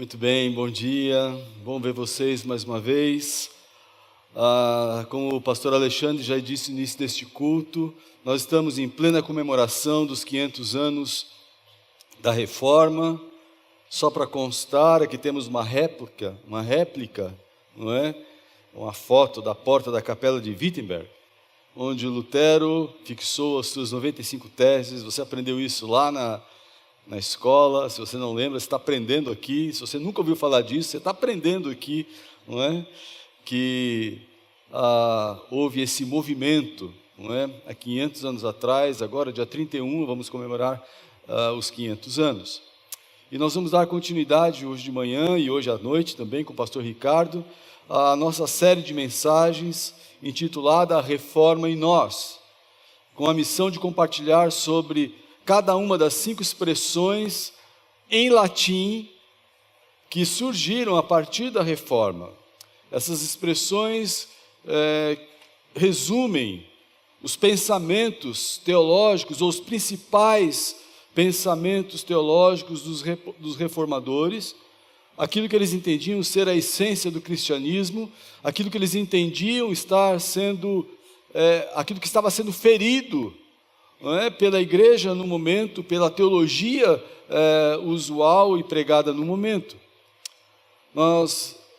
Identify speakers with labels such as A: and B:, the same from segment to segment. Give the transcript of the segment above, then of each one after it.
A: Muito bem, bom dia, bom ver vocês mais uma vez. Como o pastor Alexandre já disse no início deste culto, nós estamos em plena comemoração dos 500 anos da Reforma. Só para constar, aqui temos uma réplica, não é? Uma foto da porta da capela de Wittenberg, onde Lutero fixou as suas 95 teses. Você aprendeu isso lá na escola. Se você não lembra, você está aprendendo aqui. Se você nunca ouviu falar disso, você está aprendendo aqui, não é? Que houve esse movimento, não é? Há 500 anos atrás, agora dia 31, vamos comemorar os 500 anos. E nós vamos dar continuidade hoje de manhã e hoje à noite também com o pastor Ricardo, a nossa série de mensagens intitulada A Reforma em Nós, com a missão de compartilhar sobre cada uma das 5 expressões em latim que surgiram a partir da Reforma. Essas expressões resumem os pensamentos teológicos ou os principais pensamentos teológicos dos reformadores, aquilo que eles entendiam ser a essência do cristianismo, aquilo que eles entendiam estar sendo, aquilo que estava sendo ferido, não é, pela igreja no momento, pela teologia usual e pregada no momento.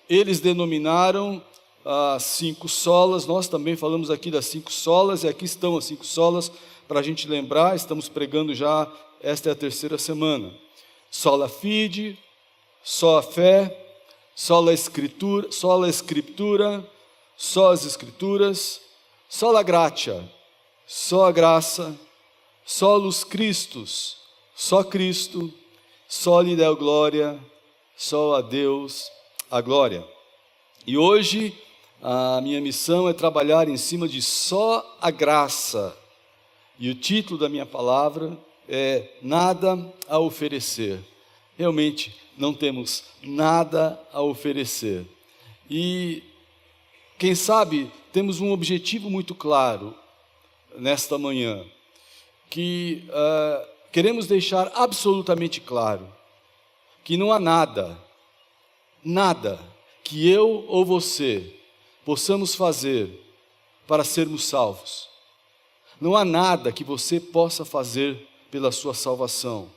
A: Eles denominaram as 5 solas, nós também falamos aqui das 5 solas, e aqui estão as 5 solas para a gente lembrar. Estamos pregando já, esta é a 3ª semana. Sola fide, só a fé, sola escritura, só as escrituras, sola gratia, só a graça, solus Christus, só Cristo, soli Deo glória, só a Deus a glória. E hoje a minha missão é trabalhar em cima de só a graça. E o título da minha palavra é Nada a oferecer. Realmente não temos nada a oferecer. E quem sabe temos um objetivo muito claro nesta manhã, que queremos deixar absolutamente claro que não há nada que eu ou você possamos fazer para sermos salvos. Não há nada que você possa fazer pela sua salvação.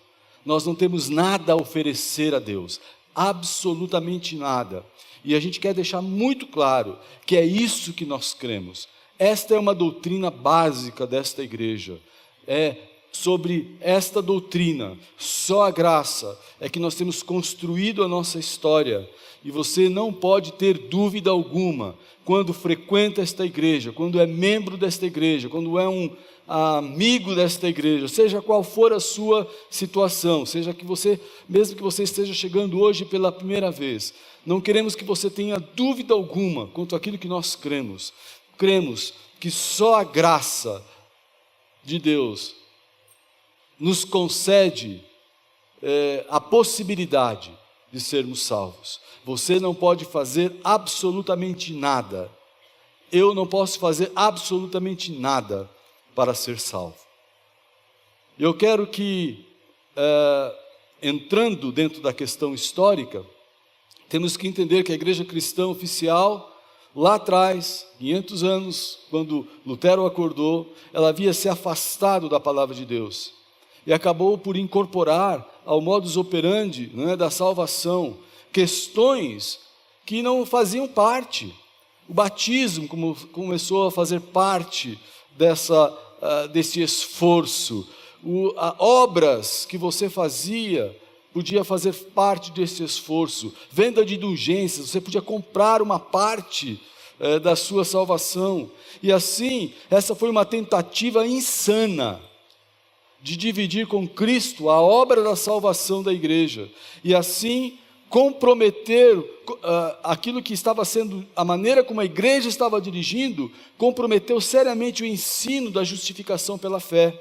A: Nós não temos nada a oferecer a Deus, absolutamente nada. E a gente quer deixar muito claro que é isso que nós cremos. Esta é uma doutrina básica desta igreja. É sobre esta doutrina, só a graça, é que nós temos construído a nossa história. E você não pode ter dúvida alguma, quando frequenta esta igreja, quando é membro desta igreja, quando é um amigo desta igreja, seja qual for a sua situação, seja que você, mesmo que você esteja chegando hoje pela primeira vez, não queremos que você tenha dúvida alguma quanto àquilo que nós cremos. Cremos que só a graça de Deus nos concede a possibilidade de sermos salvos. Você não pode fazer absolutamente nada. Eu não posso fazer absolutamente nada para ser salvo. Eu quero que, entrando dentro da questão histórica, temos que entender que a igreja cristã oficial, lá atrás, 500 anos, quando Lutero acordou, ela havia se afastado da palavra de Deus e acabou por incorporar ao modus operandi, da salvação, questões que não faziam parte. O batismo começou a fazer parte desse esforço. Obras que você fazia podia fazer parte desse esforço. Venda de indulgências, você podia comprar uma parte da sua salvação. E assim, essa foi uma tentativa insana de dividir com Cristo a obra da salvação da igreja, e assim comprometer aquilo que estava sendo, a maneira como a igreja estava dirigindo, comprometeu seriamente o ensino da justificação pela fé,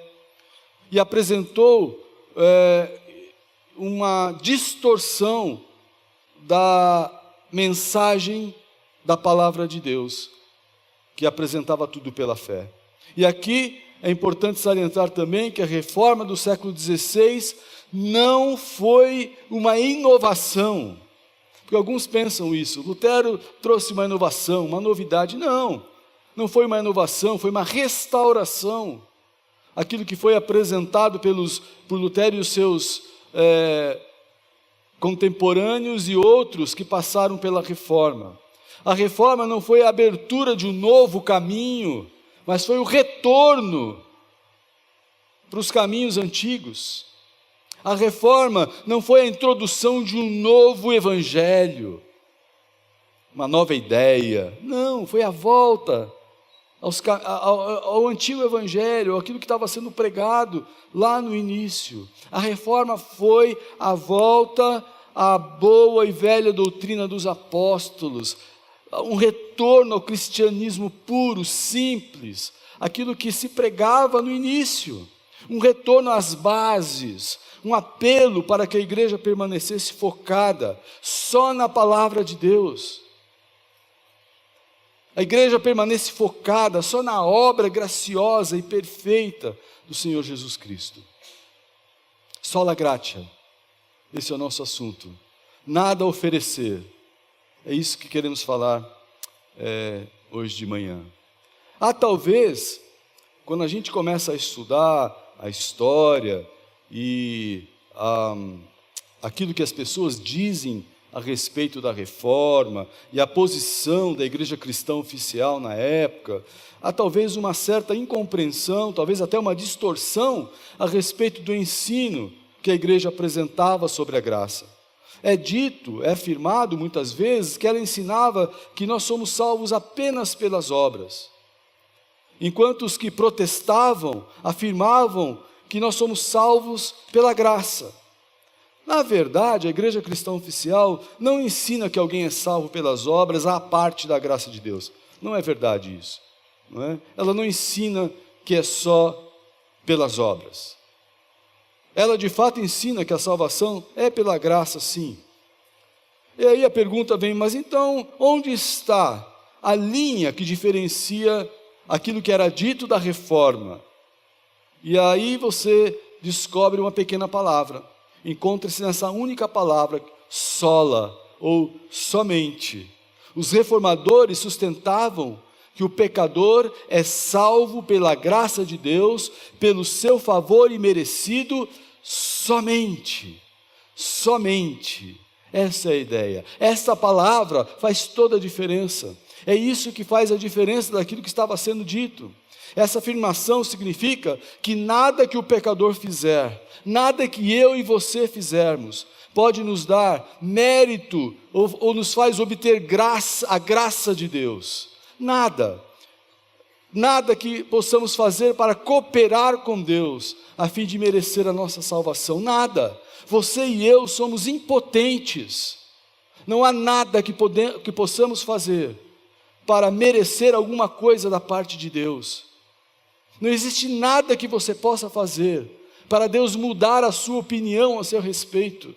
A: e apresentou uma distorção da mensagem da palavra de Deus, que apresentava tudo pela fé. E aqui é importante salientar também que a reforma do século XVI não foi uma inovação, Porque alguns pensam isso. Lutero trouxe uma inovação, uma novidade. Não, não foi uma inovação, foi uma restauração. Aquilo que foi apresentado por Lutero e os seus contemporâneos e outros que passaram pela reforma. A reforma não foi a abertura de um novo caminho, mas foi o retorno para os caminhos antigos. A reforma não foi a introdução de um novo evangelho, uma nova ideia. Não, foi a volta ao antigo evangelho, aquilo que estava sendo pregado lá no início. A reforma foi a volta à boa e velha doutrina dos apóstolos, um retorno ao cristianismo puro, simples, aquilo que se pregava no início, um retorno às bases, um apelo para que a igreja permanecesse focada só na palavra de Deus. A igreja permanece focada só na obra graciosa e perfeita do Senhor Jesus Cristo. Sola gratia, esse é o nosso assunto. Nada a oferecer. É isso que queremos falar hoje de manhã. Talvez, quando a gente começa a estudar a história e aquilo que as pessoas dizem a respeito da reforma e a posição da igreja cristã oficial na época, há talvez uma certa incompreensão, talvez até uma distorção a respeito do ensino que a igreja apresentava sobre a graça. É dito, é afirmado muitas vezes que ela ensinava que nós somos salvos apenas pelas obras, enquanto os que protestavam afirmavam que nós somos salvos pela graça. Na verdade, a igreja cristã oficial não ensina que alguém é salvo pelas obras à parte da graça de Deus. Não é verdade isso. Não é? Ela não ensina que é só pelas obras. Ela de fato ensina que a salvação é pela graça, sim. E aí a pergunta vem, mas então onde está a linha que diferencia aquilo que era dito da reforma? E aí você descobre uma pequena palavra. Encontra-se nessa única palavra, sola, ou somente. Os reformadores sustentavam que o pecador é salvo pela graça de Deus, pelo seu favor imerecido, somente. Somente. Essa é a ideia. Essa palavra faz toda a diferença. É isso que faz a diferença daquilo que estava sendo dito. Essa afirmação significa que nada que o pecador fizer, nada que eu e você fizermos, pode nos dar mérito ou nos faz obter graça, a graça de Deus. Nada. Nada que possamos fazer para cooperar com Deus, a fim de merecer a nossa salvação. Nada. Você e eu somos impotentes. Não há nada que possamos fazer para merecer alguma coisa da parte de Deus. Não existe nada que você possa fazer para Deus mudar a sua opinião a seu respeito.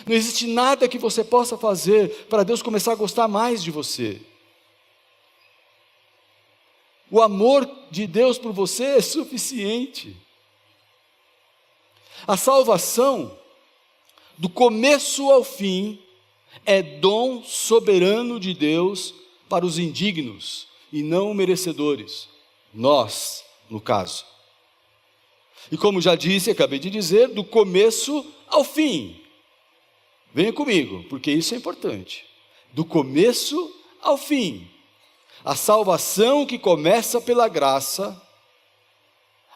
A: Não existe nada que você possa fazer para Deus começar a gostar mais de você. O amor de Deus por você é suficiente. A salvação, do começo ao fim, é dom soberano de Deus para os indignos e não merecedores. Nós, no caso. E como já disse, acabei de dizer, do começo ao fim. Venha comigo, porque isso é importante. Do começo ao fim. A salvação que começa pela graça,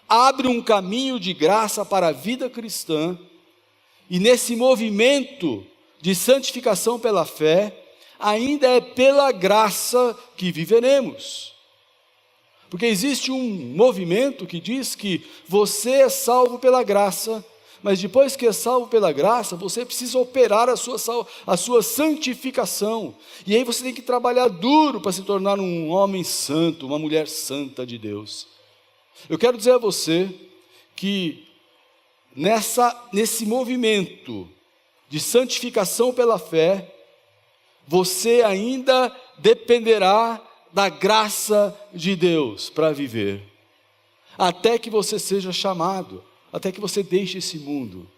A: abre um caminho de graça para a vida cristã, e nesse movimento de santificação pela fé, ainda é pela graça que viveremos. Porque existe um movimento que diz que você é salvo pela graça, mas depois que é salvo pela graça, você precisa operar a sua santificação. E aí você tem que trabalhar duro para se tornar um homem santo, uma mulher santa de Deus. Eu quero dizer a você que nesse movimento de santificação pela fé, você ainda dependerá da graça de Deus para viver, até que você seja chamado, até que você deixe esse mundo,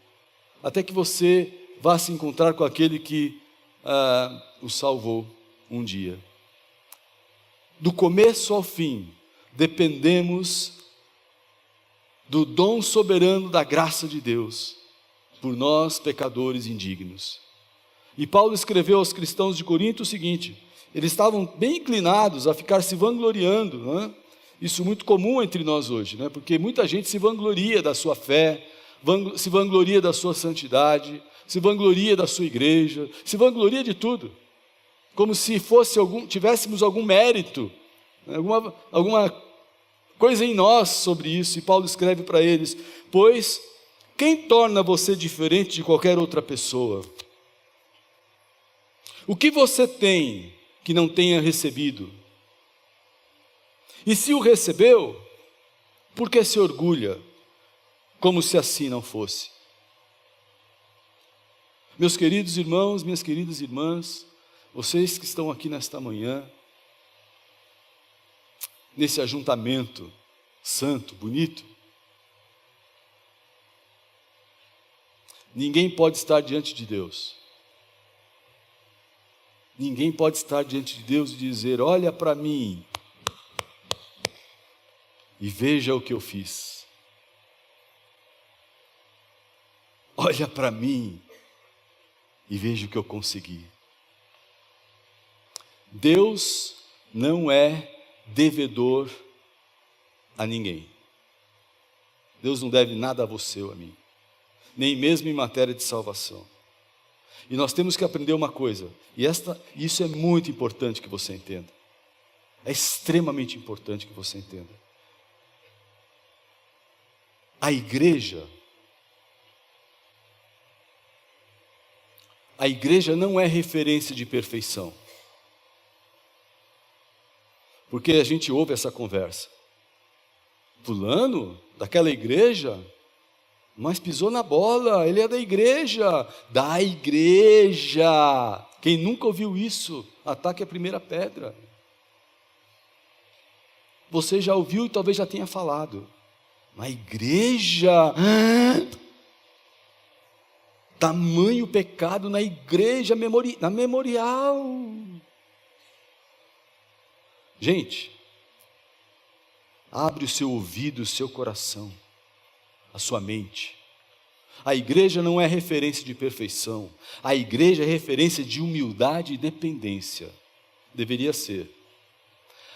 A: até que você vá se encontrar com aquele que o salvou um dia. Do começo ao fim, dependemos do dom soberano da graça de Deus, por nós pecadores indignos. E Paulo escreveu aos cristãos de Corinto o seguinte: eles estavam bem inclinados a ficar se vangloriando, não é? Isso é muito comum entre nós hoje, né? Porque muita gente se vangloria da sua fé, se vangloria da sua santidade, se vangloria da sua igreja, se vangloria de tudo, como se tivéssemos algum mérito, alguma coisa em nós sobre isso. E Paulo escreve para eles: pois quem torna você diferente de qualquer outra pessoa? O que você tem que não tenha recebido? E se o recebeu, por que se orgulha, como se assim não fosse? Meus queridos irmãos, minhas queridas irmãs, vocês que estão aqui nesta manhã, nesse ajuntamento santo, bonito, ninguém pode estar diante de Deus. Ninguém pode estar diante de Deus e dizer: olha para mim e veja o que eu fiz. Olha para mim e veja o que eu consegui. Deus não é devedor a ninguém. Deus não deve nada a você ou a mim, nem mesmo em matéria de salvação. E nós temos que aprender uma coisa, e isso é muito importante que você entenda. É extremamente importante que você entenda. A igreja não é referência de perfeição. Porque a gente ouve essa conversa: fulano, daquela igreja, mas pisou na bola, ele é da igreja. Da igreja! Quem nunca ouviu isso, ataque a primeira pedra. Você já ouviu e talvez já tenha falado. Na igreja? Tamanho pecado na igreja, na memorial. Gente, abre o seu ouvido, o seu coração, a sua mente. A igreja não é referência de perfeição. A igreja é referência de humildade e dependência. Deveria ser.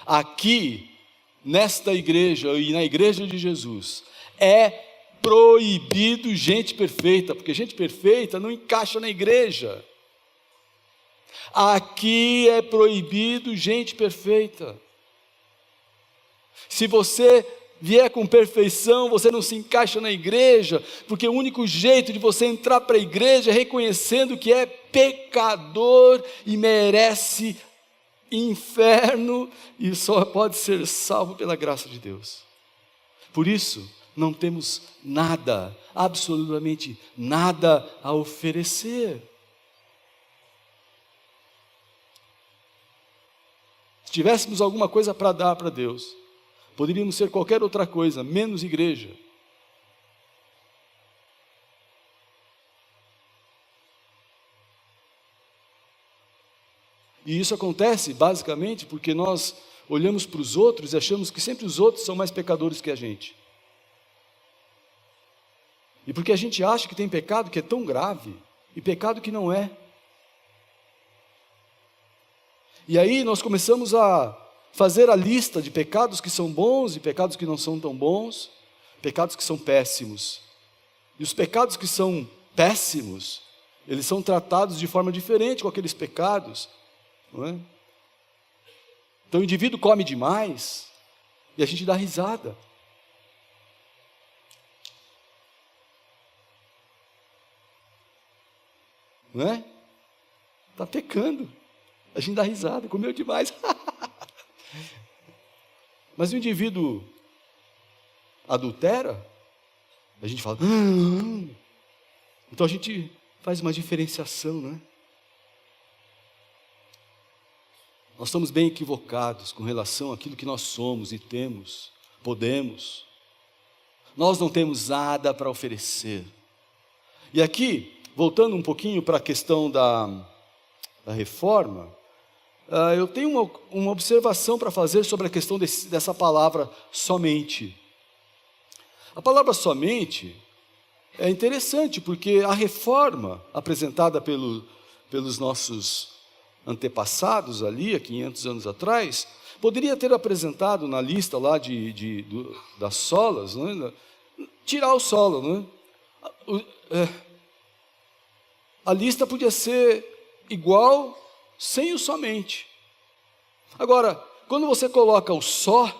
A: Aqui, nesta igreja e na igreja de Jesus, é proibido gente perfeita, porque gente perfeita não encaixa na igreja. Aqui é proibido gente perfeita. Se você vier com perfeição, você não se encaixa na igreja, porque o único jeito de você entrar para a igreja é reconhecendo que é pecador e merece inferno e só pode ser salvo pela graça de Deus. Por isso, não temos nada, absolutamente nada a oferecer. Se tivéssemos alguma coisa para dar para Deus, poderíamos ser qualquer outra coisa, menos igreja. E isso acontece basicamente porque nós olhamos para os outros e achamos que sempre os outros são mais pecadores que a gente. E porque a gente acha que tem pecado que é tão grave, e pecado que não é. E aí nós começamos a fazer a lista de pecados que são bons e pecados que não são tão bons, pecados que são péssimos. E os pecados que são péssimos, eles são tratados de forma diferente com aqueles pecados, não é? Então o indivíduo come demais e a gente dá risada. Não é? Está pecando. A gente dá risada, comeu demais. Mas o indivíduo adultera, a gente fala... Então a gente faz uma diferenciação, não é? Nós estamos bem equivocados com relação àquilo que nós somos e temos, podemos. Nós não temos nada para oferecer. E aqui, voltando um pouquinho para a questão da reforma, eu tenho uma observação para fazer sobre a questão dessa palavra somente. A palavra somente é interessante, porque a reforma apresentada pelos nossos antepassados ali, há 500 anos atrás, poderia ter apresentado na lista lá das solas, não é? Tirar o solo, não é? A lista podia ser igual sem o somente. Agora, quando você coloca o só,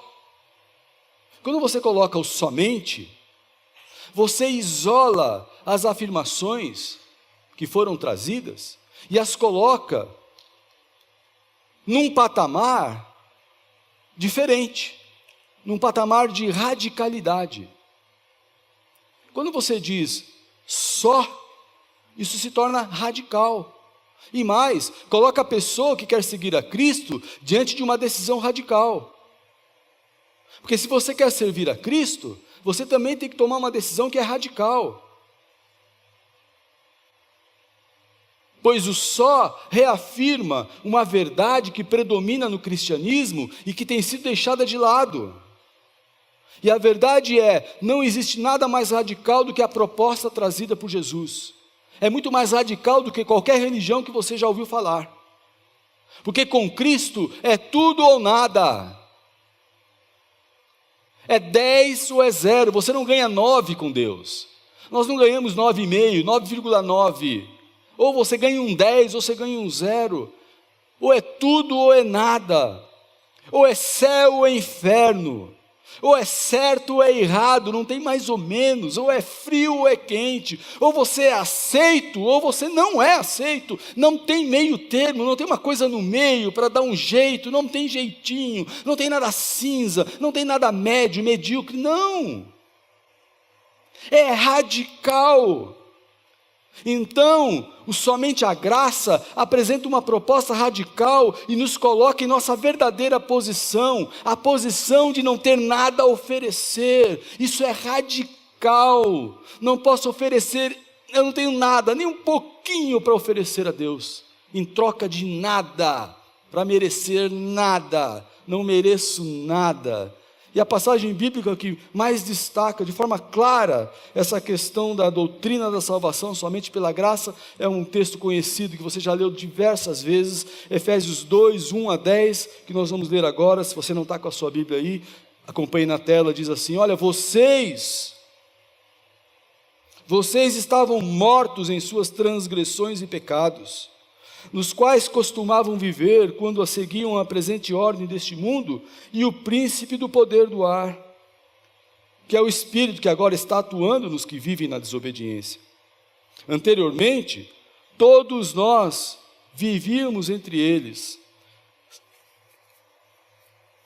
A: quando você coloca o somente, você isola as afirmações que foram trazidas e as coloca num patamar diferente, num patamar de radicalidade. Quando você diz só, isso se torna radical. E mais, coloca a pessoa que quer seguir a Cristo diante de uma decisão radical. Porque se você quer servir a Cristo, você também tem que tomar uma decisão que é radical. Pois o só reafirma uma verdade que predomina no cristianismo e que tem sido deixada de lado. E a verdade é, não existe nada mais radical do que a proposta trazida por Jesus. É muito mais radical do que qualquer religião que você já ouviu falar. Porque com Cristo é tudo ou nada. É 10 ou é 0, você não ganha 9 com Deus. Nós não ganhamos 9,5, 9,9. Ou você ganha um 10, ou você ganha um 0. Ou é tudo ou é nada. Ou é céu ou é inferno. Ou é certo ou é errado, não tem mais ou menos. Ou é frio ou é quente. Ou você é aceito ou você não é aceito. Não tem meio termo, não tem uma coisa no meio para dar um jeito. Não tem jeitinho, não tem nada cinza, não tem nada médio, medíocre. Não. É radical. Então, somente a graça apresenta uma proposta radical e nos coloca em nossa verdadeira posição, a posição de não ter nada a oferecer. Isso é radical. Não posso oferecer, eu não tenho nada, nem um pouquinho para oferecer a Deus, em troca de nada, para merecer nada, não mereço nada. E a passagem bíblica que mais destaca de forma clara essa questão da doutrina da salvação somente pela graça, é um texto conhecido que você já leu diversas vezes, Efésios 2, 1 a 10, que nós vamos ler agora. Se você não está com a sua Bíblia aí, acompanhe na tela, diz assim: olha, vocês estavam mortos em suas transgressões e pecados, nos quais costumavam viver quando seguiam a presente ordem deste mundo e o príncipe do poder do ar, que é o espírito que agora está atuando nos que vivem na desobediência. Anteriormente, todos nós vivíamos entre eles,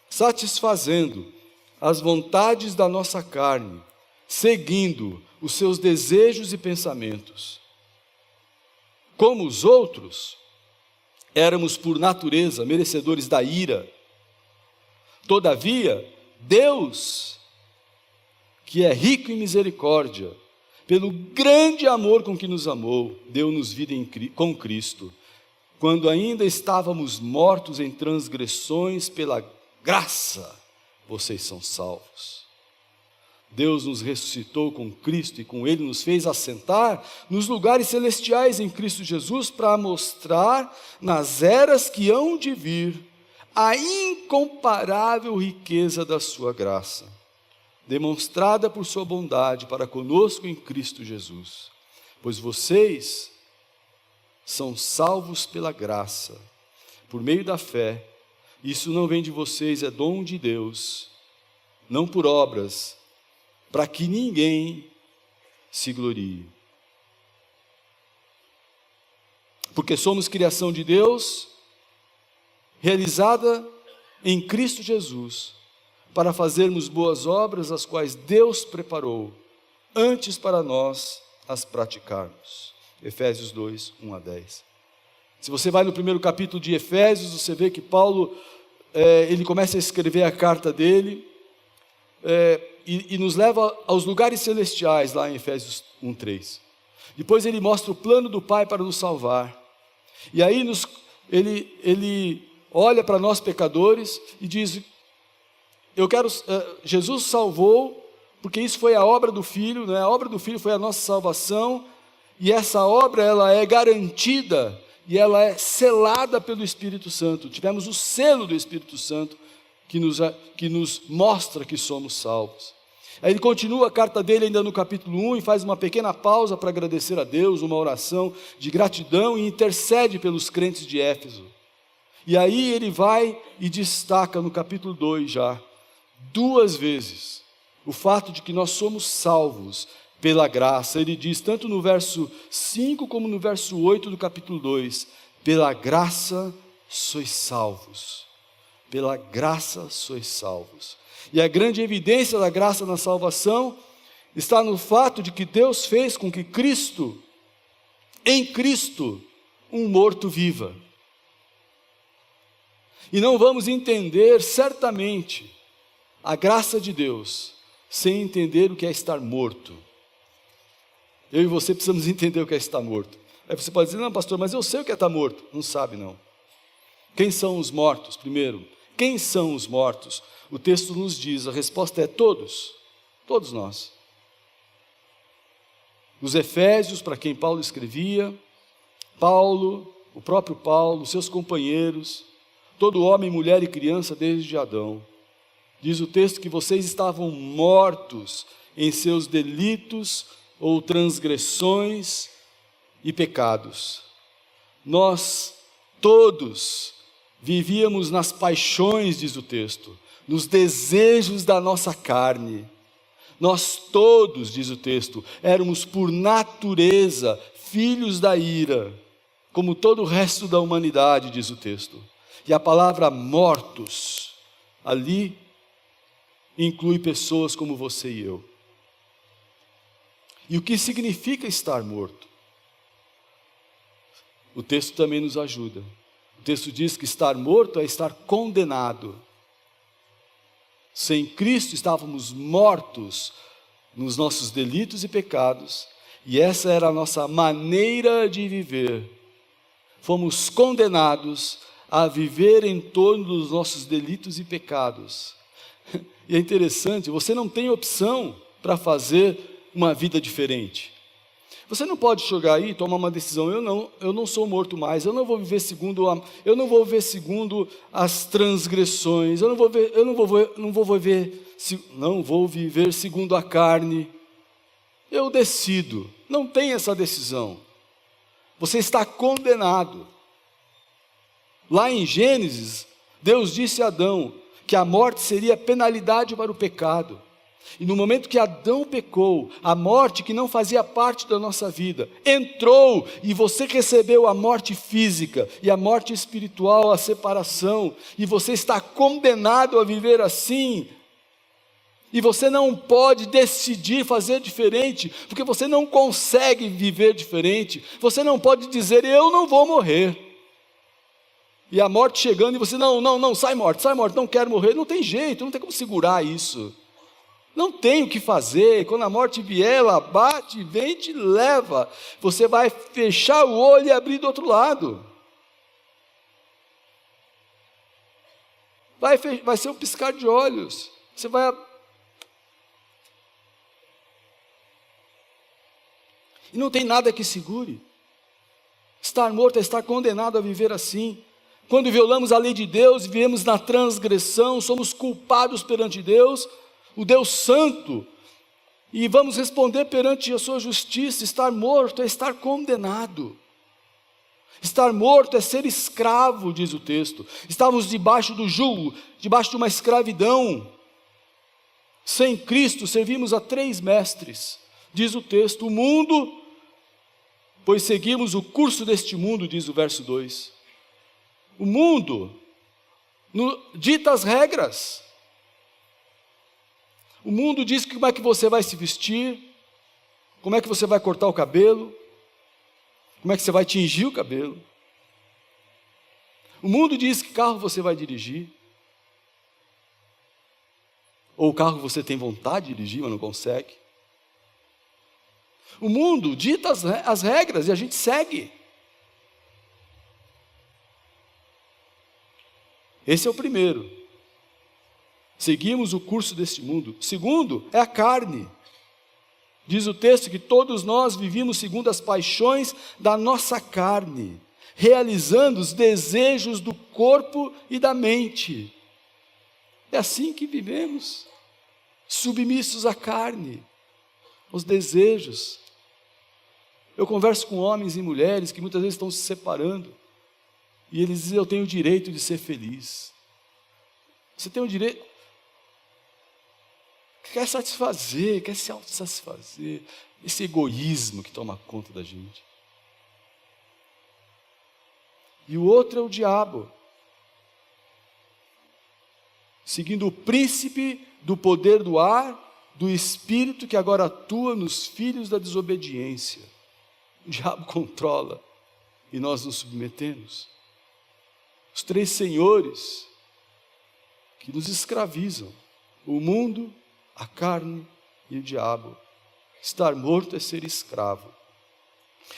A: satisfazendo as vontades da nossa carne, seguindo os seus desejos e pensamentos. Como os outros, éramos por natureza merecedores da ira. Todavia, Deus, que é rico em misericórdia, pelo grande amor com que nos amou, deu-nos vida com Cristo, quando ainda estávamos mortos em transgressões, pela graça, vocês são salvos. Deus nos ressuscitou com Cristo e com Ele nos fez assentar nos lugares celestiais em Cristo Jesus, para mostrar nas eras que hão de vir a incomparável riqueza da sua graça, demonstrada por sua bondade para conosco em Cristo Jesus. Pois vocês são salvos pela graça, por meio da fé. Isso não vem de vocês, é dom de Deus, não por obras, para que ninguém se glorie. Porque somos criação de Deus, realizada em Cristo Jesus, para fazermos boas obras, as quais Deus preparou antes para nós as praticarmos. Efésios 2, 1 a 10. Se você vai no primeiro capítulo de Efésios, você vê que Paulo, ele começa a escrever a carta dele, e nos leva aos lugares celestiais, lá em Efésios 1, 3. Depois ele mostra o plano do Pai para nos salvar. E aí ele olha para nós pecadores e diz, Jesus salvou, porque isso foi a obra do Filho, né? A obra do Filho foi a nossa salvação, e essa obra ela é garantida, e ela é selada pelo Espírito Santo. Tivemos o selo do Espírito Santo, que nos mostra que somos salvos. Aí ele continua a carta dele ainda no capítulo 1 e faz uma pequena pausa para agradecer a Deus, uma oração de gratidão, e intercede pelos crentes de Éfeso. E aí ele vai e destaca no capítulo 2 já, 2 vezes, o fato de que nós somos salvos pela graça. Ele diz, tanto no verso 5 como no verso 8 do capítulo 2, pela graça sois salvos. Pela graça sois salvos. E a grande evidência da graça na salvação está no fato de que Deus fez com que em Cristo, um morto viva. E não vamos entender certamente a graça de Deus sem entender o que é estar morto. Eu e você precisamos entender o que é estar morto. Aí você pode dizer, não pastor, mas eu sei o que é estar morto. Não sabe não. Quem são os mortos? Primeiro, quem são os mortos? O texto nos diz, a resposta é todos nós. Os Efésios, para quem Paulo escrevia, o próprio Paulo, seus companheiros, todo homem, mulher e criança desde Adão. Diz o texto que vocês estavam mortos em seus delitos ou transgressões e pecados. Nós todos vivíamos nas paixões, diz o texto, nos desejos da nossa carne. Nós todos, diz o texto, éramos por natureza filhos da ira, como todo o resto da humanidade, diz o texto. E a palavra mortos, ali, inclui pessoas como você e eu. E o que significa estar morto? O texto também nos ajuda. O texto diz que estar morto é estar condenado. Sem Cristo estávamos mortos nos nossos delitos e pecados, e essa era a nossa maneira de viver. Fomos condenados a viver em torno dos nossos delitos e pecados. E é interessante, você não tem opção para fazer uma vida diferente. Você não pode chegar aí e tomar uma decisão, eu não sou morto mais, eu não vou viver segundo as transgressões, não vou viver segundo a carne. Eu decido. Não tem essa decisão. Você está condenado. Lá em Gênesis, Deus disse a Adão que a morte seria penalidade para o pecado. E no momento que Adão pecou, a morte que não fazia parte da nossa vida, entrou e você recebeu a morte física e a morte espiritual, a separação, e você está condenado a viver assim, e você não pode decidir fazer diferente, porque você não consegue viver diferente, você não pode dizer, eu não vou morrer, e a morte chegando e você, não, sai morte, não quero morrer, não tem jeito, não tem como segurar isso. Não tem o que fazer, quando a morte vier, ela bate, vem e te leva. Você vai fechar o olho e abrir do outro lado. Vai ser um piscar de olhos. Você vai... E não tem nada que segure. Estar morto é estar condenado a viver assim. Quando violamos a lei de Deus, vivemos na transgressão, somos culpados perante Deus, o Deus Santo, e vamos responder perante a sua justiça. Estar morto é estar condenado. Estar morto é ser escravo, diz o texto. Estávamos debaixo do jugo, debaixo de uma escravidão. Sem Cristo servimos a 3 mestres, diz o texto. O mundo, pois seguimos o curso deste mundo, diz o verso 2. O mundo dita as regras. O mundo diz como é que você vai se vestir, como é que você vai cortar o cabelo, como é que você vai tingir o cabelo. O mundo diz que carro você vai dirigir, ou o carro você tem vontade de dirigir, mas não consegue. O mundo dita as regras e a gente segue. Esse é o primeiro. Seguimos o curso deste mundo. Segundo, é a carne. Diz o texto que todos nós vivíamos segundo as paixões da nossa carne, realizando os desejos do corpo e da mente. É assim que vivemos, submissos à carne, aos desejos. Eu converso com homens e mulheres que muitas vezes estão se separando, e eles dizem: eu tenho o direito de ser feliz. Você tem o direito? Quer satisfazer, quer se autossatisfazer. Esse egoísmo que toma conta da gente. E o outro é o diabo, seguindo o príncipe do poder do ar, do espírito que agora atua nos filhos da desobediência. O diabo controla e nós nos submetemos. Os três senhores que nos escravizam: o mundo, a carne e o diabo. Estar morto é ser escravo.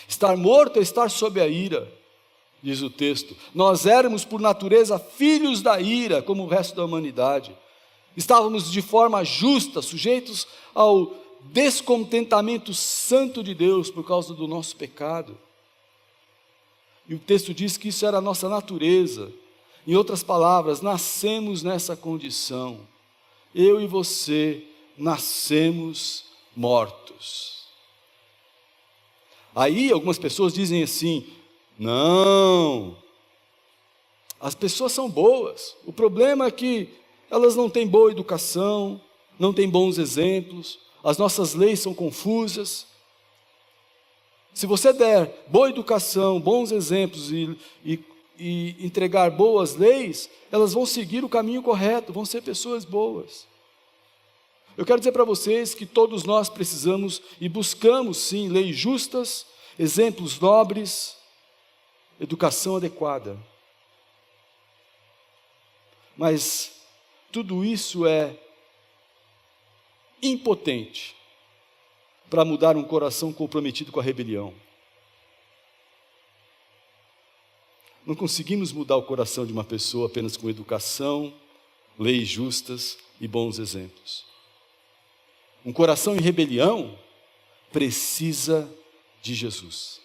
A: Estar morto é estar sob a ira, diz o texto. Nós éramos por natureza filhos da ira, como o resto da humanidade. Estávamos de forma justa, sujeitos ao descontentamento santo de Deus por causa do nosso pecado. E o texto diz que isso era a nossa natureza. Em outras palavras, nascemos nessa condição. Eu e você nascemos mortos. Aí algumas pessoas dizem assim: não, as pessoas são boas, o problema é que elas não têm boa educação, não têm bons exemplos, as nossas leis são confusas. Se você der boa educação, bons exemplos e entregar boas leis, elas vão seguir o caminho correto, vão ser pessoas boas. Eu quero dizer para vocês que todos nós precisamos e buscamos sim leis justas, exemplos nobres, educação adequada. Mas tudo isso é impotente para mudar um coração comprometido com a rebelião. Não conseguimos mudar o coração de uma pessoa apenas com educação, leis justas e bons exemplos. Um coração em rebelião precisa de Jesus.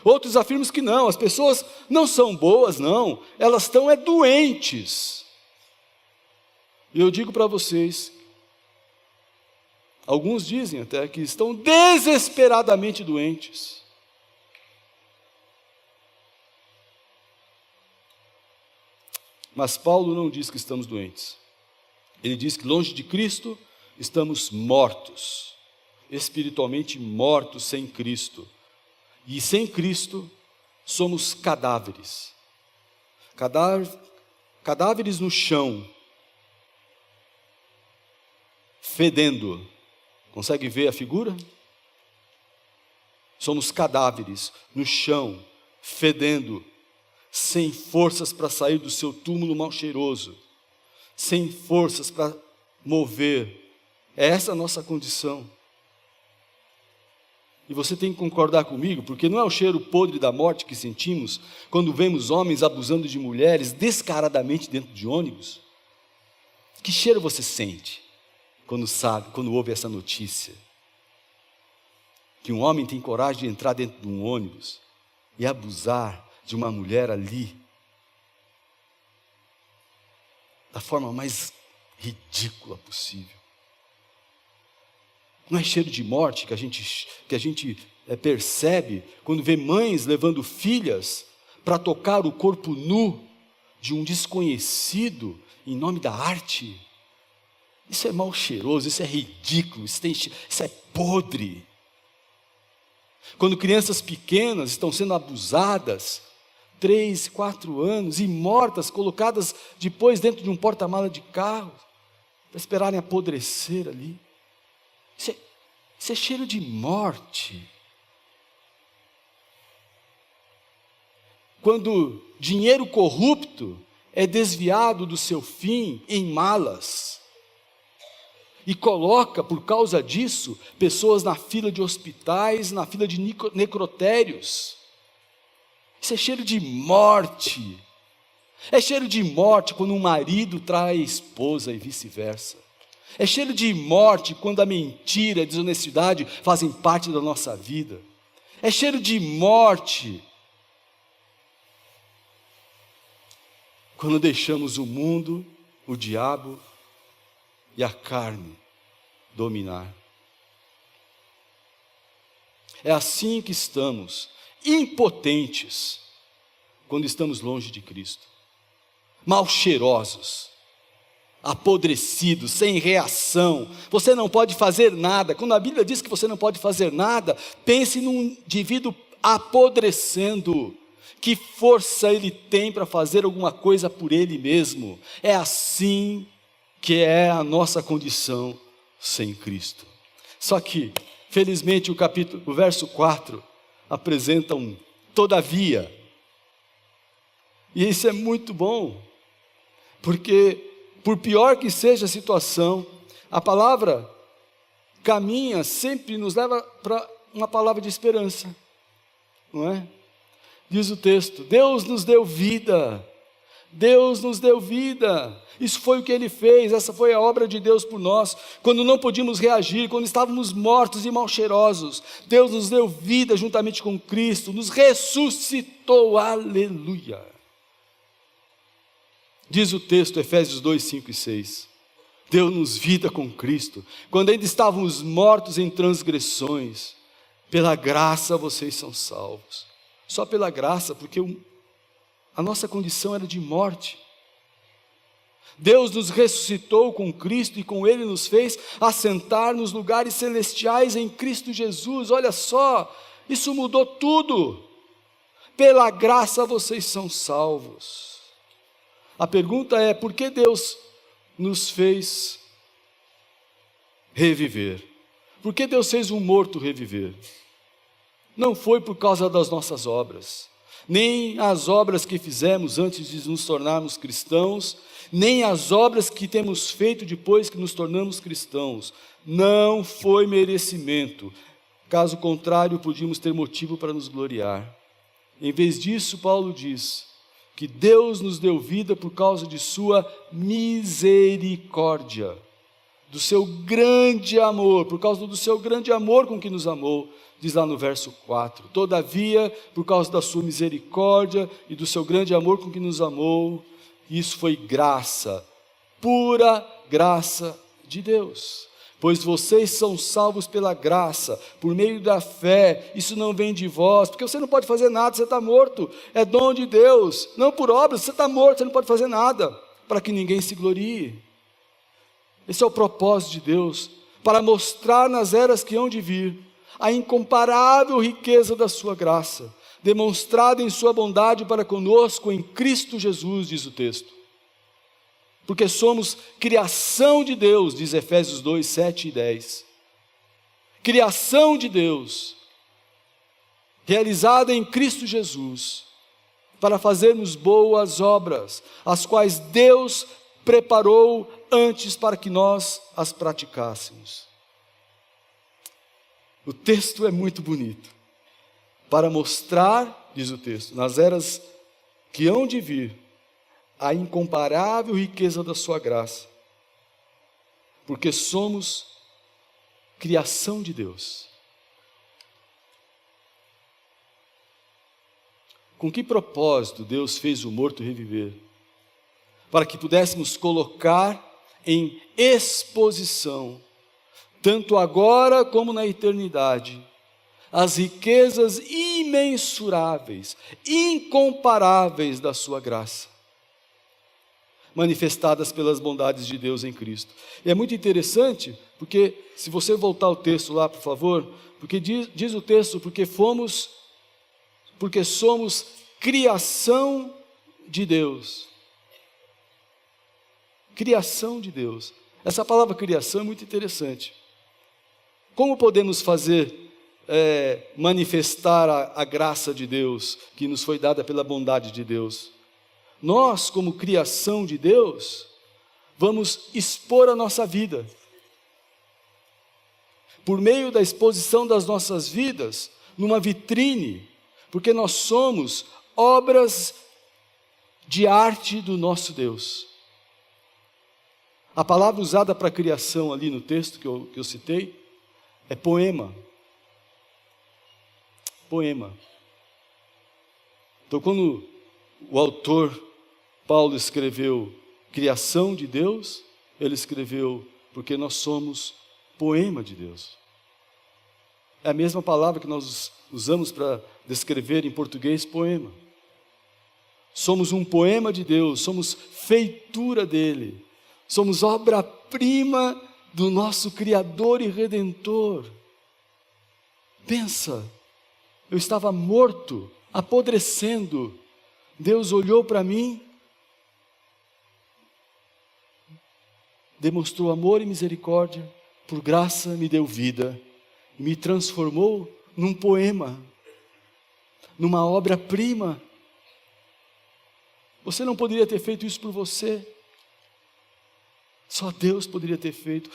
A: Outros afirmam que não, as pessoas não são boas, não, elas estão doentes. E eu digo para vocês, alguns dizem até que estão desesperadamente doentes. Mas Paulo não diz que estamos doentes. Ele diz que longe de Cristo estamos mortos, espiritualmente mortos sem Cristo. E sem Cristo somos cadáveres. Cadáveres no chão, fedendo. Consegue ver a figura? Somos cadáveres no chão, fedendo, sem forças para sair do seu túmulo mal cheiroso, sem forças para mover. É essa a nossa condição. E você tem que concordar comigo, porque não é o cheiro podre da morte que sentimos quando vemos homens abusando de mulheres descaradamente dentro de ônibus? Que cheiro você sente quando ouve essa notícia? Que um homem tem coragem de entrar dentro de um ônibus e abusar de uma mulher ali, da forma mais ridícula possível. Não é cheiro de morte que a gente percebe quando vê mães levando filhas para tocar o corpo nu de um desconhecido em nome da arte? Isso é mal cheiroso, isso é ridículo, isso é podre. Quando crianças pequenas estão sendo abusadas, 3, 4 anos, e mortas, colocadas depois dentro de um porta-mala de carro, para esperarem apodrecer ali. Isso é cheiro de morte. Quando dinheiro corrupto é desviado do seu fim em malas, e coloca, por causa disso, pessoas na fila de hospitais, na fila de necrotérios. Isso é cheiro de morte. É cheiro de morte quando um marido trai a esposa e vice-versa. É cheiro de morte quando a mentira e a desonestidade fazem parte da nossa vida. É cheiro de morte quando deixamos o mundo, o diabo e a carne dominar. É assim que estamos, impotentes, quando estamos longe de Cristo, mal cheirosos, apodrecidos, sem reação. Você não pode fazer nada. Quando a Bíblia diz que você não pode fazer nada, pense num indivíduo apodrecendo. Que força ele tem para fazer alguma coisa por ele mesmo? É assim que é a nossa condição sem Cristo. Só que, felizmente, o verso 4 apresenta um todavia. E isso é muito bom, porque por pior que seja a situação, a palavra caminha, sempre nos leva para uma palavra de esperança, não é? Diz o texto, Deus nos deu vida, Deus nos deu vida, isso foi o que Ele fez, essa foi a obra de Deus por nós, quando não podíamos reagir, quando estávamos mortos e mal cheirosos, Deus nos deu vida juntamente com Cristo, nos ressuscitou, aleluia. Diz o texto, Efésios 2, 5 e 6, deu-nos vida com Cristo, quando ainda estávamos mortos em transgressões, pela graça vocês são salvos. Só pela graça, porque a nossa condição era de morte. Deus nos ressuscitou com Cristo e com Ele nos fez assentar nos lugares celestiais em Cristo Jesus. Olha só, isso mudou tudo. Pela graça vocês são salvos. A pergunta é, por que Deus nos fez reviver? Por que Deus fez um morto reviver? Não foi por causa das nossas obras, nem as obras que fizemos antes de nos tornarmos cristãos, nem as obras que temos feito depois que nos tornamos cristãos. Não foi merecimento. Caso contrário, podíamos ter motivo para nos gloriar. Em vez disso, Paulo diz que Deus nos deu vida por causa de sua misericórdia, do seu grande amor, por causa do seu grande amor com que nos amou. Diz lá no verso 4, todavia, por causa da sua misericórdia e do seu grande amor com que nos amou, isso foi graça, pura graça de Deus. Pois vocês são salvos pela graça, por meio da fé, isso não vem de vós, porque você não pode fazer nada, você está morto, é dom de Deus, não por obras, você está morto, você não pode fazer nada, para que ninguém se glorie. Esse é o propósito de Deus, para mostrar nas eras que hão de vir, a incomparável riqueza da sua graça, demonstrada em sua bondade para conosco em Cristo Jesus, diz o texto. Porque somos criação de Deus, diz Efésios 2, 7 e 10. Criação de Deus, realizada em Cristo Jesus, para fazermos boas obras, as quais Deus preparou antes para que nós as praticássemos. O texto é muito bonito, para mostrar, diz o texto, nas eras que hão de vir, a incomparável riqueza da sua graça, porque somos criação de Deus. Com que propósito Deus fez o morto reviver? Para que pudéssemos colocar em exposição, tanto agora como na eternidade, as riquezas imensuráveis, incomparáveis da sua graça, manifestadas pelas bondades de Deus em Cristo. E é muito interessante, porque, se você voltar ao texto lá, por favor, porque diz o texto, porque somos criação de Deus. Criação de Deus. Essa palavra criação é muito interessante. Como podemos manifestar a graça de Deus, que nos foi dada pela bondade de Deus? Nós, como criação de Deus, vamos expor a nossa vida. Por meio da exposição das nossas vidas, numa vitrine, porque nós somos obras de arte do nosso Deus. A palavra usada para criação ali no texto que eu citei é poema. Poema. Então, quando o autor Paulo escreveu criação de Deus, ele escreveu porque nós somos poema de Deus. É a mesma palavra que nós usamos para descrever em português poema. Somos um poema de Deus, somos feitura dele, somos obra-prima do nosso Criador e Redentor. Pensa, eu estava morto, apodrecendo, Deus olhou para mim, demonstrou amor e misericórdia, por graça me deu vida, me transformou num poema, numa obra-prima. Você não poderia ter feito isso por você, só Deus poderia ter feito.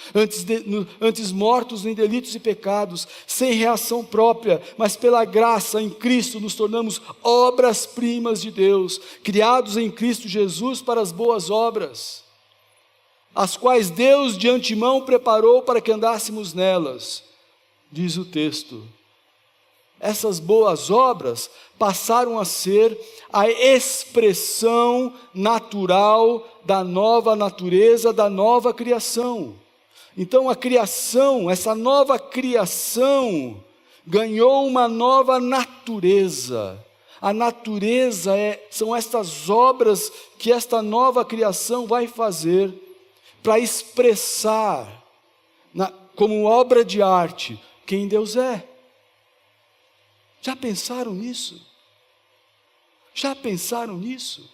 A: Antes mortos em delitos e pecados, sem reação própria, mas pela graça em Cristo nos tornamos obras-primas de Deus, criados em Cristo Jesus para as boas obras, as quais Deus de antemão preparou para que andássemos nelas. Diz o texto, essas boas obras passaram a ser a expressão natural da nova natureza, da nova criação. Então a criação, essa nova criação, ganhou uma nova natureza. A natureza são estas obras que esta nova criação vai fazer para expressar, como obra de arte, quem Deus é. Já pensaram nisso? Já pensaram nisso?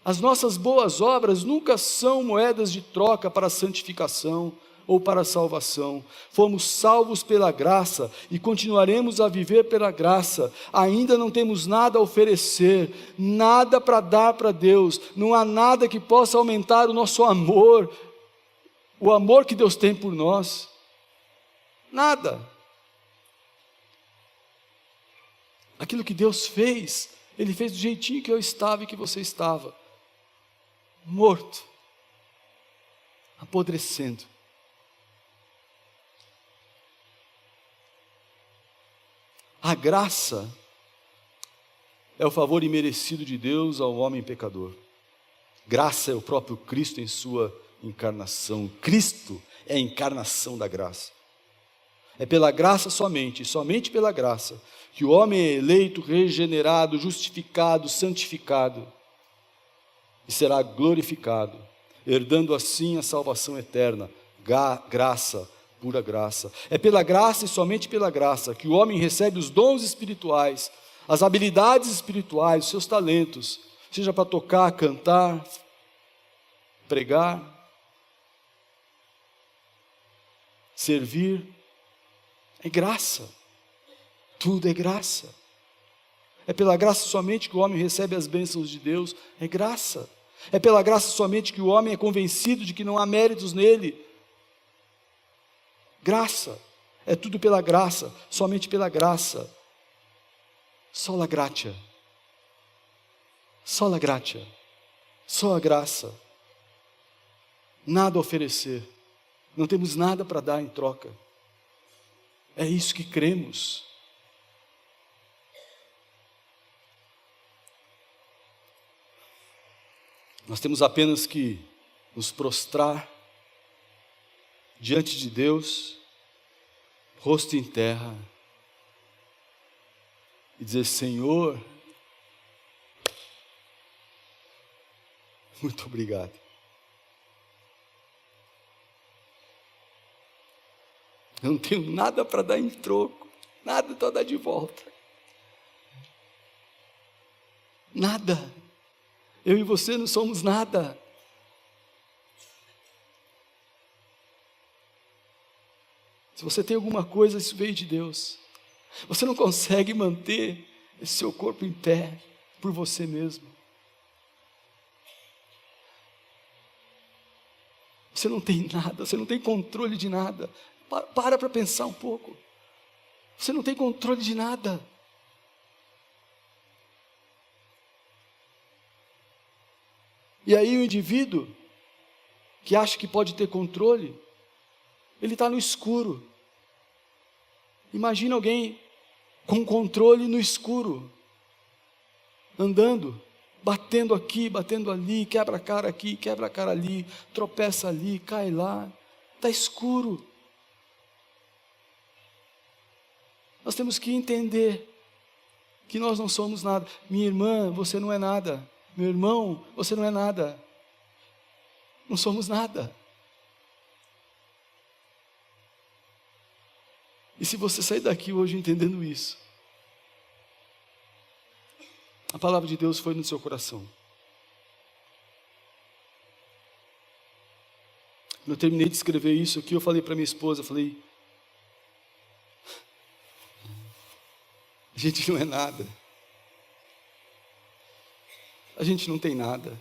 A: As nossas boas obras nunca são moedas de troca para a santificação ou para a salvação. Fomos salvos pela graça e continuaremos a viver pela graça. Ainda não temos nada a oferecer, nada para dar para Deus. Não há nada que possa aumentar o nosso amor, o amor que Deus tem por nós. Nada. Aquilo que Deus fez, Ele fez do jeitinho que eu estava e que você estava. Morto. Apodrecendo. A graça é o favor imerecido de Deus ao homem pecador. Graça é o próprio Cristo em sua encarnação. Cristo é a encarnação da graça. É pela graça somente, somente pela graça, que o homem é eleito, regenerado, justificado, santificado e será glorificado, herdando assim a salvação eterna. Graça, pura graça. É pela graça e somente pela graça que o homem recebe os dons espirituais, as habilidades espirituais, os seus talentos, seja para tocar, cantar, pregar, servir. É graça, tudo é graça. É pela graça somente que o homem recebe as bênçãos de Deus, é graça. É pela graça somente que o homem é convencido de que não há méritos nele. Graça, é tudo pela graça, somente pela graça. Sola gratia, sola gratia, só a graça. Nada a oferecer, não temos nada para dar em troca. É isso que cremos. Nós temos apenas que nos prostrar diante de Deus, rosto em terra, e dizer: Senhor, muito obrigado. Eu não tenho nada para dar em troco, nada para dar de volta. Nada. Eu e você não somos nada. Se você tem alguma coisa, isso veio de Deus. Você não consegue manter esse seu corpo em pé por você mesmo. Você não tem nada, você não tem controle de nada. Para pensar um pouco. Você não tem controle de nada. E aí o indivíduo que acha que pode ter controle, ele está no escuro. Imagina alguém com controle no escuro, andando, batendo aqui, batendo ali, quebra a cara aqui, quebra a cara ali, tropeça ali, cai lá, está escuro. Nós temos que entender que nós não somos nada. Minha irmã, você não é nada. Meu irmão, você não é nada. Não somos nada. E se você sair daqui hoje entendendo isso, a palavra de Deus foi no seu coração. Quando eu terminei de escrever isso aqui, eu falei para minha esposa, eu falei, a gente não é nada. A gente não tem nada.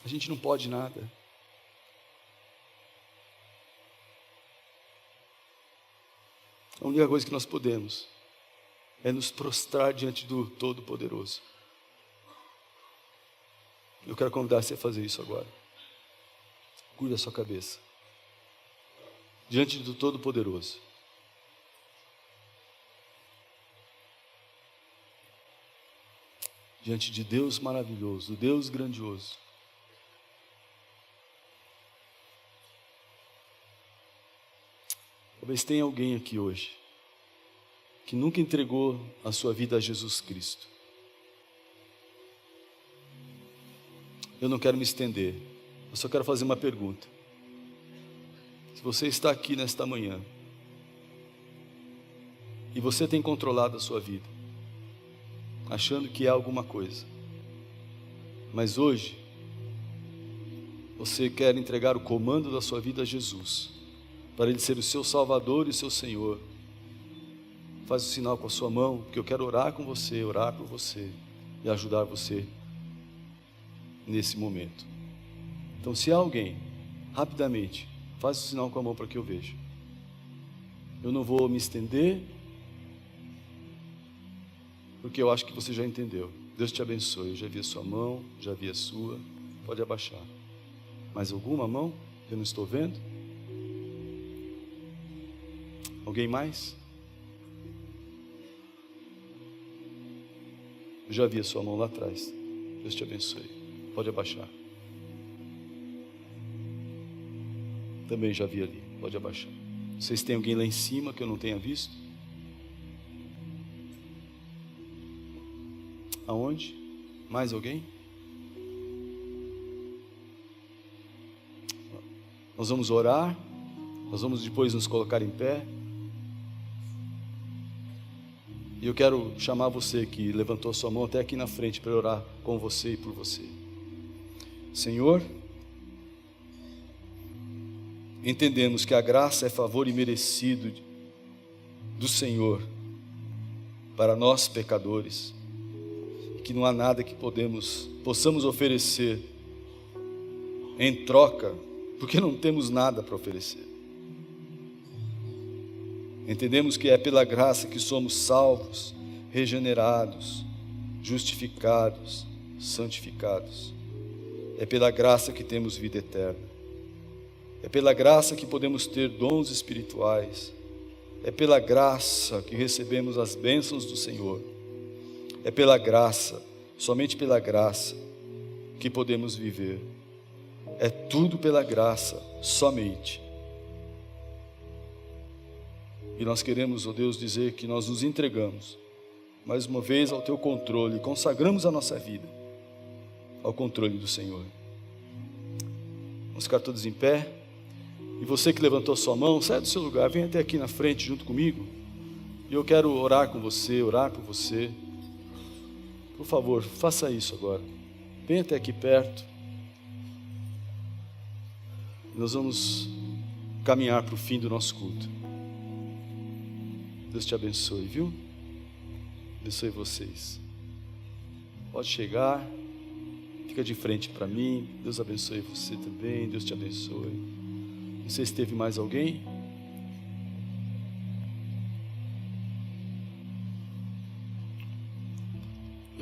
A: A gente não pode nada. A única coisa que nós podemos é nos prostrar diante do Todo-Poderoso. Eu quero convidar você a fazer isso agora. Cuide da sua cabeça. Diante do Todo-Poderoso. Diante de Deus maravilhoso, Deus grandioso. Talvez tenha alguém aqui hoje que nunca entregou a sua vida a Jesus Cristo. Eu não quero me estender, eu só quero fazer uma pergunta. Se você está aqui nesta manhã e você tem controlado a sua vida, achando que é alguma coisa, mas hoje você quer entregar o comando da sua vida a Jesus, para Ele ser o seu Salvador e o seu Senhor, faz o sinal com a sua mão, porque eu quero orar com você, orar por você e ajudar você nesse momento. Então, se há alguém, rapidamente, faz o sinal com a mão para que eu veja. Eu não vou me estender, porque eu acho que você já entendeu. Deus te abençoe. Eu já vi a sua mão, já vi a sua. Pode abaixar. Mais alguma mão que eu não estou vendo? Alguém mais? Eu já vi a sua mão lá atrás. Deus te abençoe. Pode abaixar. Também já vi ali. Pode abaixar. Vocês têm alguém lá em cima que eu não tenha visto? Aonde? Mais alguém? Nós vamos orar. Nós vamos depois nos colocar em pé. E eu quero chamar você que levantou a sua mão até aqui na frente para orar com você e por você. Senhor, entendemos que a graça é favor imerecido do Senhor para nós pecadores, que não há nada que possamos oferecer em troca, porque não temos nada para oferecer. Entendemos que é pela graça que somos salvos, regenerados, justificados, santificados. É pela graça que temos vida eterna. É pela graça que podemos ter dons espirituais. É pela graça que recebemos as bênçãos do Senhor. É pela graça, somente pela graça, que podemos viver. É tudo pela graça, somente. E nós queremos, ó Deus, dizer que nós nos entregamos, mais uma vez, ao Teu controle, consagramos a nossa vida ao controle do Senhor. Vamos ficar todos em pé. E você que levantou sua mão, sai do seu lugar, vem até aqui na frente junto comigo. E eu quero orar com você, orar por você. Por favor, faça isso agora. Vem até aqui perto. Nós vamos caminhar para o fim do nosso culto. Deus te abençoe, viu? Abençoe vocês. Pode chegar. Fica de frente para mim. Deus abençoe você também. Deus te abençoe. Não sei se teve mais alguém.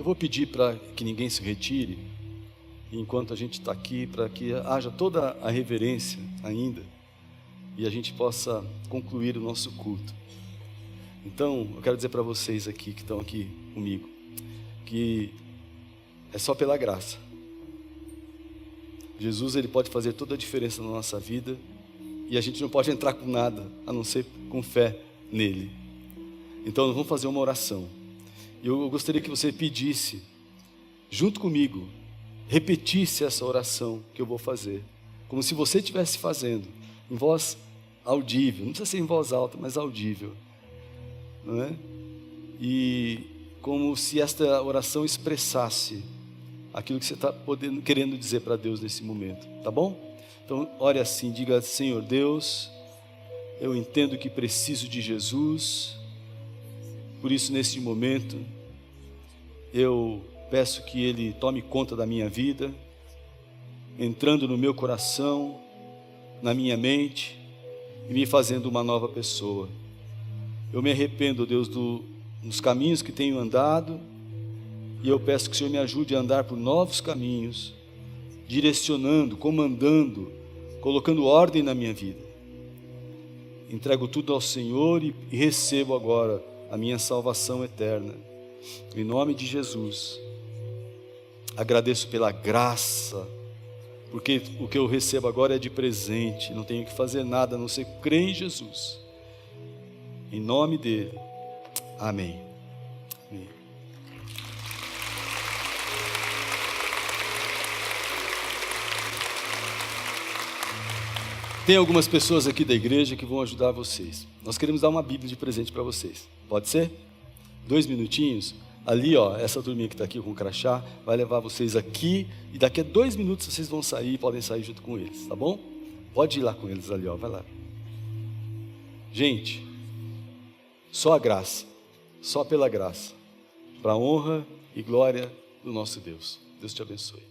A: Eu vou pedir para que ninguém se retire, enquanto a gente está aqui, para que haja toda a reverência ainda, e a gente possa concluir o nosso culto. Então, eu quero dizer para vocês aqui, que estão aqui comigo, que é só pela graça. Jesus, Ele pode fazer toda a diferença na nossa vida, e a gente não pode entrar com nada, a não ser com fé nele. Então, nós vamos fazer uma oração. E eu gostaria que você pedisse, junto comigo, repetisse essa oração que eu vou fazer, como se você estivesse fazendo, em voz audível, não precisa ser em voz alta, mas audível, não é? E como se esta oração expressasse aquilo que você está querendo dizer para Deus nesse momento, tá bom? Então, ore assim, diga: Senhor Deus, eu entendo que preciso de Jesus, por isso nesse momento, eu peço que Ele tome conta da minha vida, entrando no meu coração, na minha mente, e me fazendo uma nova pessoa. Eu me arrependo, Deus, dos caminhos que tenho andado, e eu peço que o Senhor me ajude a andar por novos caminhos, direcionando, comandando, colocando ordem na minha vida. Entrego tudo ao Senhor e recebo agora a minha salvação eterna. Em nome de Jesus. Agradeço pela graça, porque o que eu recebo agora é de presente, não tenho que fazer nada a não ser crer em Jesus. Em nome dele. Amém. Amém. Tem algumas pessoas aqui da igreja que vão ajudar vocês. Nós queremos dar uma Bíblia de presente para vocês. Pode ser? 2 minutinhos. Ali, ó, essa turminha que está aqui com o crachá vai levar vocês aqui, e daqui a 2 minutos vocês vão sair, podem sair junto com eles, tá bom? Pode ir lá com eles ali, ó, vai lá. Gente, só a graça, só pela graça, para a honra e glória do nosso Deus. Deus te abençoe.